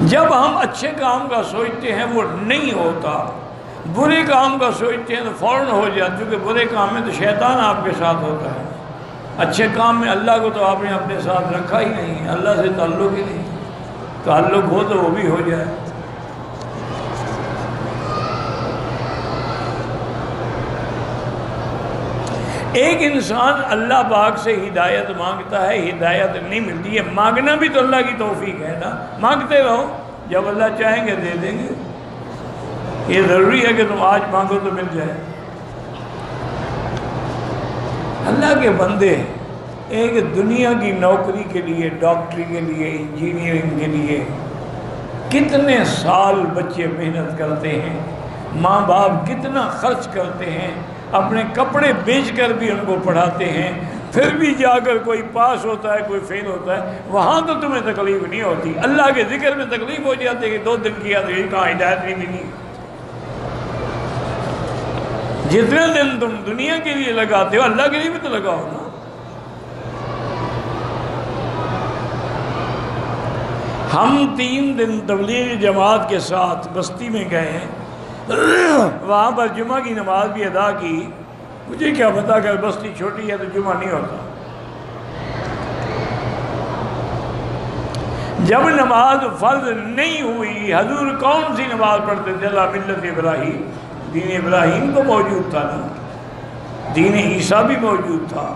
جب ہم اچھے کام کا سوچتے ہیں وہ نہیں ہوتا، برے کام کا سوچتے ہیں تو فوراً ہو جاتا، کیونکہ برے کام میں تو شیطان آپ کے ساتھ ہوتا ہے، اچھے کام میں اللہ کو تو آپ نے اپنے ساتھ رکھا ہی نہیں ہے، اللہ سے تعلق ہی نہیں، تعلق ہو تو وہ بھی ہو جائے۔ ایک انسان اللہ پاک سے ہدایت مانگتا ہے، ہدایت نہیں ملتی ہے، مانگنا بھی تو اللہ کی توفیق ہے نا، مانگتے رہو، جب اللہ چاہیں گے دے دیں گے، یہ ضروری ہے کہ تم آج مانگو تو مل جائے۔ اللہ کے بندے ایک دنیا کی نوکری کے لیے، ڈاکٹری کے لیے، انجینئرنگ کے لیے کتنے سال بچے محنت کرتے ہیں، ماں باپ کتنا خرچ کرتے ہیں، اپنے کپڑے بیچ کر بھی ان کو پڑھاتے ہیں، پھر بھی جا کر کوئی پاس ہوتا ہے کوئی فیل ہوتا ہے، وہاں تو تمہیں تکلیف نہیں ہوتی، اللہ کے ذکر میں تکلیف ہو جاتی ہے کہ 2 دن کیا تو کہاں ہدایت نہیں ملی۔ جتنے دن تم دنیا کے لیے لگاتے ہو اللہ کے لیے بھی تو لگاؤ نا۔ ہم 3 دن تبلیغ جماعت کے ساتھ بستی میں گئے، وہاں پر جمعہ کی نماز بھی ادا کی، مجھے کیا پتا اگر بستی چھوٹی ہے تو جمعہ نہیں ہوتا۔ جب نماز فرض نہیں ہوئی، حضور کون سی نماز پڑھتے تھے؟ اللہ ملت ابراہیم، دین ابراہیم تو موجود تھا نا، دین عیسیٰ بھی موجود تھا۔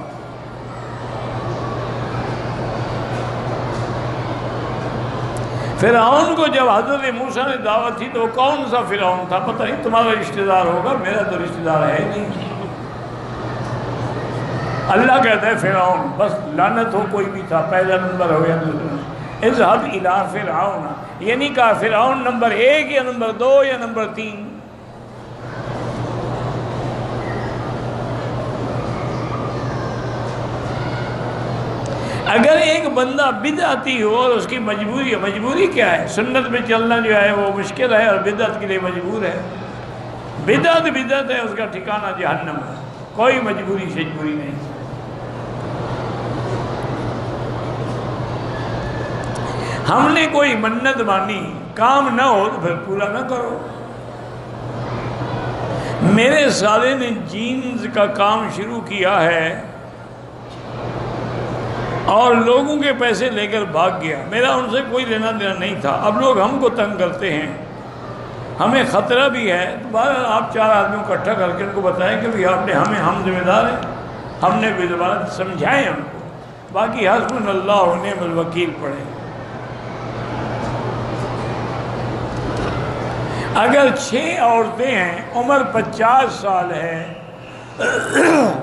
فرعون کو جب حضرت موسیٰ نے دعوت تھی تو کون سا فرعون تھا؟ پتہ نہیں، تمہارا رشتہ دار ہوگا، میرا تو رشتہ دار ہے نہیں۔ اللہ کہتا ہے فرعون، بس لعنت ہو کوئی بھی تھا، پہلا نمبر ہو یا دوسرا، اذهب الى فرعون، یہ نہیں کہا فرعون نمبر 1 یا نمبر 2 یا نمبر 3۔ اگر ایک بندہ بدعتی ہو اور اس کی مجبوری ہے، مجبوری کیا ہے؟ سنت میں چلنا جو ہے وہ مشکل ہے اور بدعت کے لیے مجبور ہے، بدعت ہے، اس کا ٹھکانہ جہنم ہے، کوئی مجبوری شجبوری نہیں۔ ہم نے کوئی منت مانی، کام نہ ہو تو پھر پورا نہ کرو۔ میرے سالے نے جینز کا کام شروع کیا ہے اور لوگوں کے پیسے لے کر بھاگ گیا، میرا ان سے کوئی لینا دینا نہیں تھا، اب لوگ ہم کو تنگ کرتے ہیں، ہمیں خطرہ بھی ہے، تو بہرحال آپ 4 آدمیوں کو اکٹھا کر کے ان کو بتائیں کہ بھی آپ نے ہم ذمہ دار ہیں، ہم نے بھی زبان سمجھائیں ہم کو، باقی حسبنا اللہ و نعم الوکیل پڑھیں۔ اگر 6 عورتیں ہیں، عمر 50 سال ہے،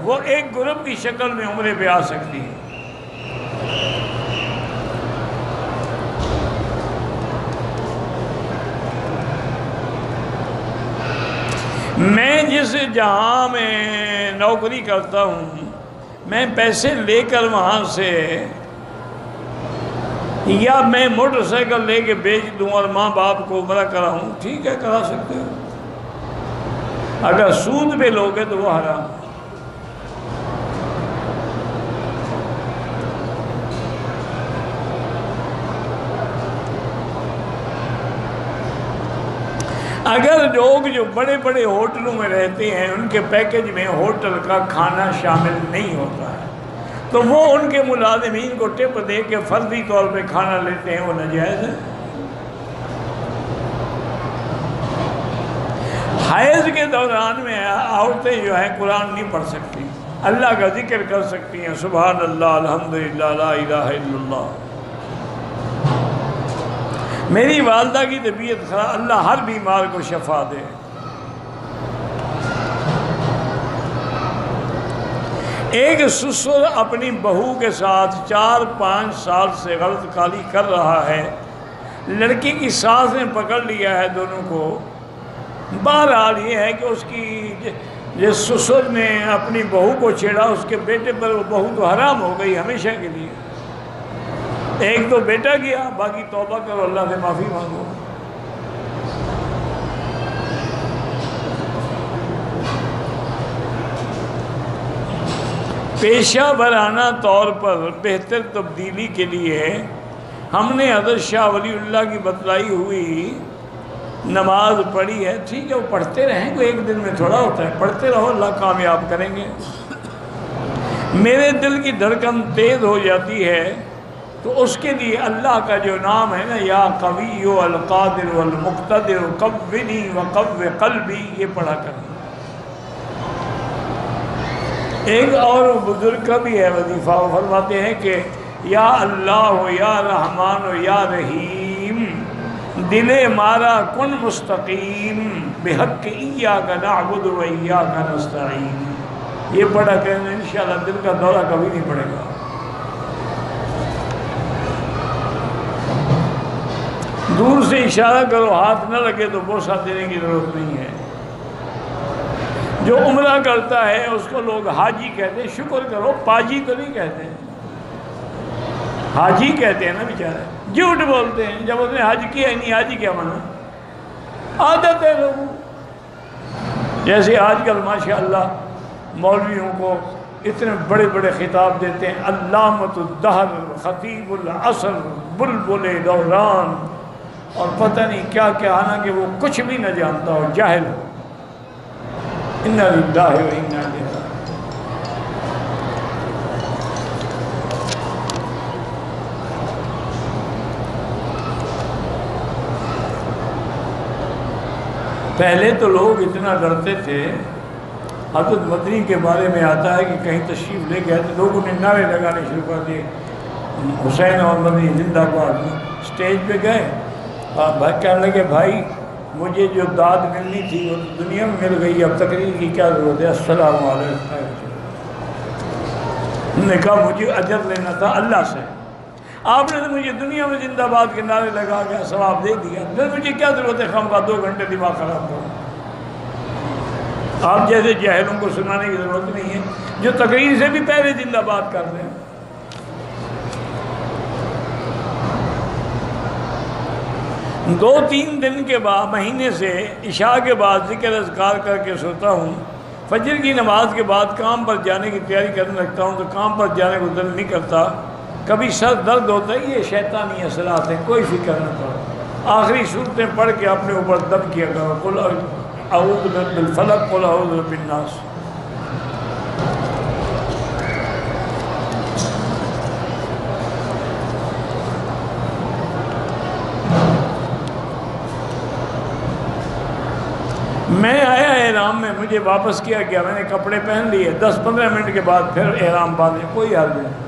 وہ ایک گروپ کی شکل میں عمرے پہ آ سکتی ہیں۔ میں جس جہاں میں نوکری کرتا ہوں، میں پیسے لے کر وہاں سے یا میں موٹر سائیکل لے کے بیچ دوں اور ماں باپ کو عمرہ کراؤں، ٹھیک ہے کرا سکتے ہو، اگر سود پہ لوگے تو وہ حرام ہے۔ اگر لوگ جو بڑے بڑے ہوٹلوں میں رہتے ہیں ان کے پیکج میں ہوٹل کا کھانا شامل نہیں ہوتا ہے تو وہ ان کے ملازمین کو ٹپ دے کے فرضی طور پہ کھانا لیتے ہیں، وہ ناجائز ہے۔ حیض کے دوران میں عورتیں جو ہیں قرآن نہیں پڑھ سکتی، اللہ کا ذکر کر سکتی ہیں، سبحان اللہ، الحمدللہ، لا الہ الا اللہ۔ میری والدہ کی طبیعت خراب، اللہ ہر بیمار کو شفا دے۔ ایک سسر اپنی بہو کے ساتھ 4-5 سال سے غلط کالی کر رہا ہے، لڑکی کی ساس نے پکڑ لیا ہے دونوں کو۔ بہرحال یہ ہے کہ اس کی جس سسر نے اپنی بہو کو چھیڑا، اس کے بیٹے پر وہ بہو تو حرام ہو گئی ہمیشہ کے لیے۔ ایک تو بیٹا گیا، باقی توبہ کرو، اللہ سے معافی مانگو۔ پیشہ ورانہ طور پر بہتر تبدیلی کے لیے ہم نے حضرت شاہ ولی اللہ کی بتلائی ہوئی نماز پڑھی ہے، ٹھیک ہے وہ پڑھتے رہیں، کوئی ایک دن میں تھوڑا ہوتا ہے، پڑھتے رہو، اللہ کامیاب کریں گے۔ میرے دل کی دھڑکن تیز ہو جاتی ہے تو اس کے لیے اللہ کا جو نام ہے نا، یا قوی القادر والمقتدر قوّنی وقوّ قلبی، یہ پڑھا کریں۔ ایک اور بزرگ کا بھی ہے وظیفہ، وہ فرماتے ہیں کہ یا اللہ یا رحمان یا رحیم، دل مارا کن مستقیم، بحق ایاک نعبد و ایاک نستعین۔ یہ پڑھا کریں، انشاءاللہ دل کا دورہ کبھی نہیں پڑے گا۔ دور سے اشارہ کرو، ہاتھ نہ لگے تو بوسہ دینے کی ضرورت نہیں ہے۔ جو عمرہ کرتا ہے اس کو لوگ حاجی کہتے ہیں، شکر کرو، پاجی تو نہیں کہتے ہیں، حاجی کہتے ہیں نا بیچارے، جھوٹ بولتے ہیں جب اس نے حج کیا ہی نہیں، حاجی کیا مانا؟ عادت ہے لوگوں، جیسے آج کل ماشاءاللہ مولویوں کو اتنے بڑے بڑے خطاب دیتے ہیں، علامۃ الدہر، خطیب العصر، بلبل دوران، اور پتہ نہیں کیا کیا، حالانکہ وہ کچھ بھی نہ جانتا ہو، جاہل ہو۔ انا للہ و انا الیہ راجعون۔ پہلے تو لوگ اتنا ڈرتے تھے، حضرت مدنی کے بارے میں آتا ہے کہ کہیں تشریف لے گئے تو لوگوں نے نعرے لگانے شروع کر دیے، حسین اور مدنی زندہ باد۔ اسٹیج پہ گئے اور کہنے لگے بھائی مجھے جو داد ملنی تھی وہ دنیا میں مل گئی، اب تقریر کی کیا ضرورت ہے، السلام علیکم۔ انہوں نے کہا مجھے اجر لینا تھا اللہ سے، آپ نے تو مجھے دنیا میں زندہ باد کے نعرے لگا کے ثواب دے دیا، پھر مجھے کیا ضرورت ہے خواہ 2 گھنٹے دماغ خراب کروں۔ آپ جیسے جاہلوں کو سنانے کی ضرورت نہیں ہے، جو تقریر سے بھی پہلے زندہ باد کر رہے ہیں۔ 2-3 دن کے بعد، مہینے سے عشاء کے بعد ذکر اذکار کر کے سوتا ہوں، فجر کی نماز کے بعد کام پر جانے کی تیاری کرنے لگتا ہوں تو کام پر جانے کو دل نہیں کرتا، کبھی سر درد ہوتا ہے، یہ شیطانی اثرات ہیں، کوئی فکر نہ کرو، آخری صورتیں پڑھ کے اپنے اوپر دم کیا کرو، قل اعوذ برب الفلق، قل اعوذ برب الناس۔ میں آیا احرام میں، مجھے واپس کیا گیا، میں نے کپڑے پہن لیے، 10-15 منٹ کے بعد پھر احرام باندھے، کوئی حال نہیں۔